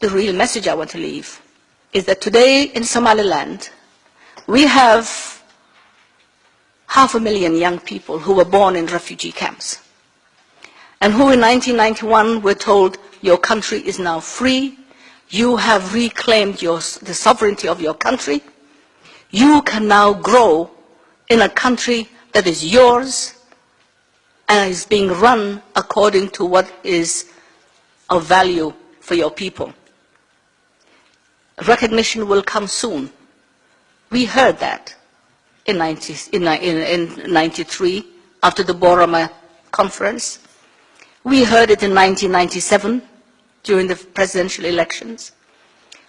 the real message I want to leave is that today in Somaliland, we have 500,000 young people who were born in refugee camps and who in 1991 were told, your country is now free, you have reclaimed the sovereignty of your country, you can now grow in a country that is yours and is being run according to what is of value for your people. Recognition will come soon. We heard that in 93 after the Borama conference. We heard it in 1997 during the presidential elections.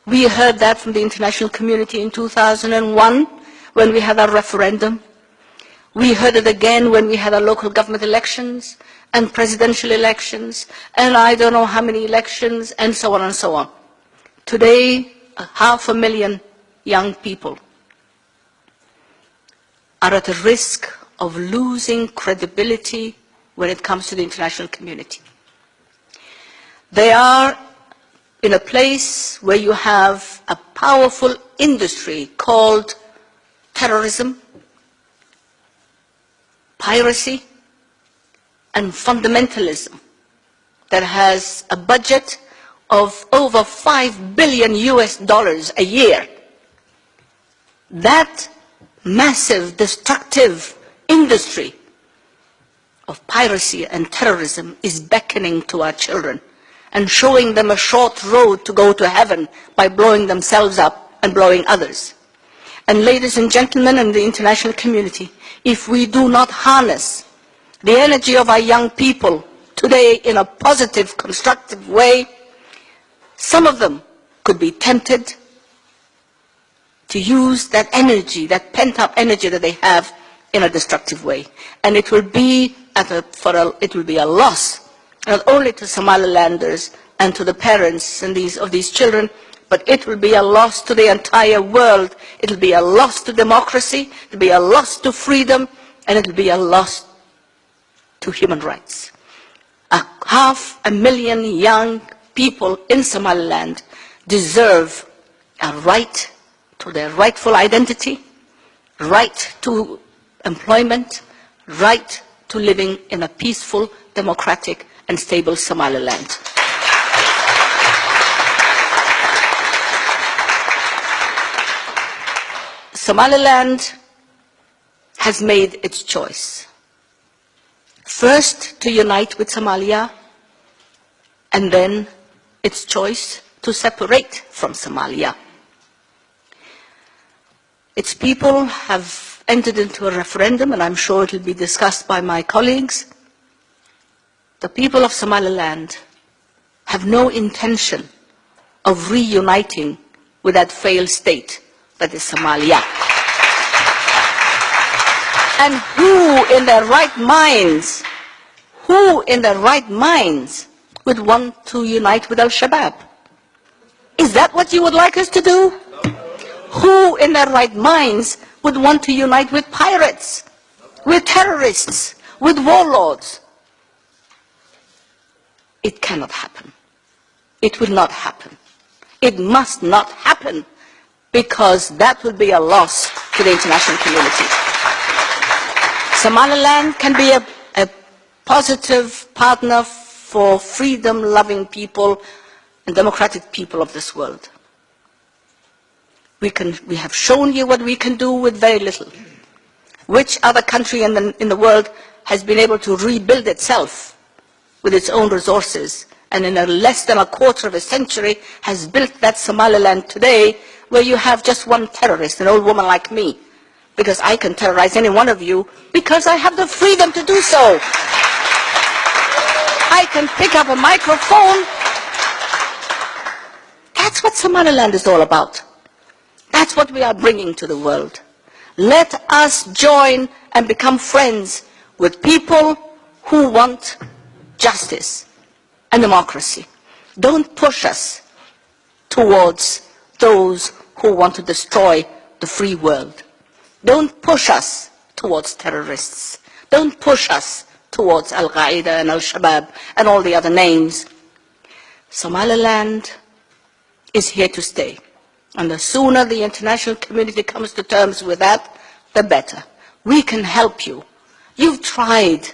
We heard that from the international community in 2001 when we had our referendum. We heard it again when we had our local government elections and presidential elections and I don't know how many elections and so on and so on. Today, 500,000 young people are at a risk of losing credibility when it comes to the international community. They are in a place where you have a powerful industry called terrorism, piracy, and fundamentalism that has a budget of over $5 billion a year. That massive, destructive industry of piracy and terrorism is beckoning to our children and showing them a short road to go to heaven by blowing themselves up and blowing others. And ladies and gentlemen in the international community, if we do not harness the energy of our young people today in a positive, constructive way, some of them could be tempted to use that energy, that pent-up energy that they have in a destructive way. And it will be a loss, not only to Somalilanders and to the parents and of these children, but it will be a loss to the entire world. It will be a loss to democracy, it will be a loss to freedom, and it will be a loss to human rights. 500,000 young people in Somaliland deserve a right to their rightful identity, right to employment, right to living in a peaceful, democratic, and stable Somaliland. Somaliland has made its choice. First, to unite with Somalia, and then its choice to separate from Somalia. Its people have entered into a referendum, and I'm sure it will be discussed by my colleagues. The people of Somaliland have no intention of reuniting with that failed state that is Somalia. And who in their right minds would want to unite with Al-Shabaab? Is that what you would like us to do? Who in their right minds would want to unite with pirates, with terrorists, with warlords? It cannot happen. It will not happen. It must not happen, because that would be a loss to the international community. Somaliland can be a positive partner for freedom-loving people and democratic people of this world. We have shown you what we can do with very little. Which other country in the world has been able to rebuild itself with its own resources, and in less than a quarter of a century has built that Somaliland today, where you have just one terrorist, an old woman like me, because I can terrorize any one of you because I have the freedom to do so. I can pick up a microphone. That's what Somaliland is all about. That's what we are bringing to the world. Let us join and become friends with people who want justice and democracy. Don't push us towards those who want to destroy the free world. Don't push us towards terrorists. Don't push us towards Al-Qaeda and Al-Shabaab and all the other names. Somaliland is here to stay. And the sooner the international community comes to terms with that, the better. We can help you. You've tried.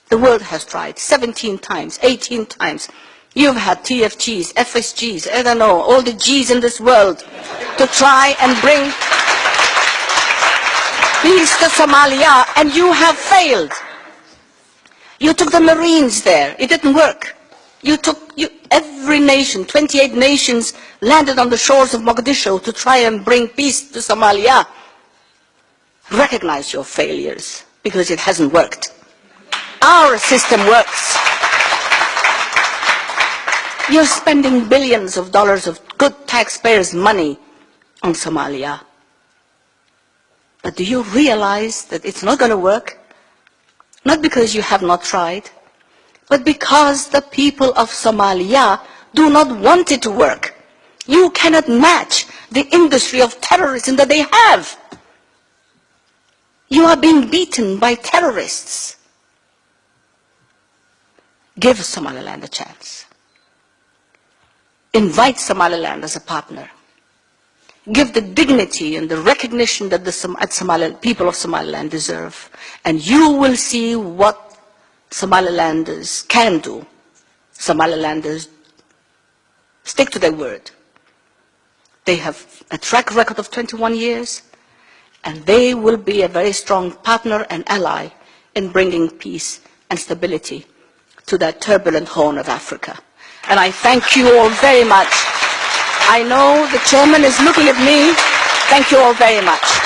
The world has tried 17 times, 18 times. You've had TFGs, FSGs, I don't know, all the Gs in this world to try and bring peace to Somalia, and you have failed. You took the Marines there. It didn't work. Every nation, 28 nations, landed on the shores of Mogadishu to try and bring peace to Somalia. Recognize your failures, because it hasn't worked. Our system works. You're spending billions of dollars of good taxpayers' money on Somalia. But do you realize that it's not going to work? Not because you have not tried, but because the people of Somalia do not want it to work. You cannot match the industry of terrorism that they have. You are being beaten by terrorists. Give Somaliland a chance. Invite Somaliland as a partner. Give the dignity and the recognition that the people of Somaliland deserve. And you will see what Somalilanders can do. Somalilanders stick to their word. They have a track record of 21 years, and they will be a very strong partner and ally in bringing peace and stability to that turbulent horn of Africa. And I thank you all very much. I know the chairman is looking at me. Thank you all very much.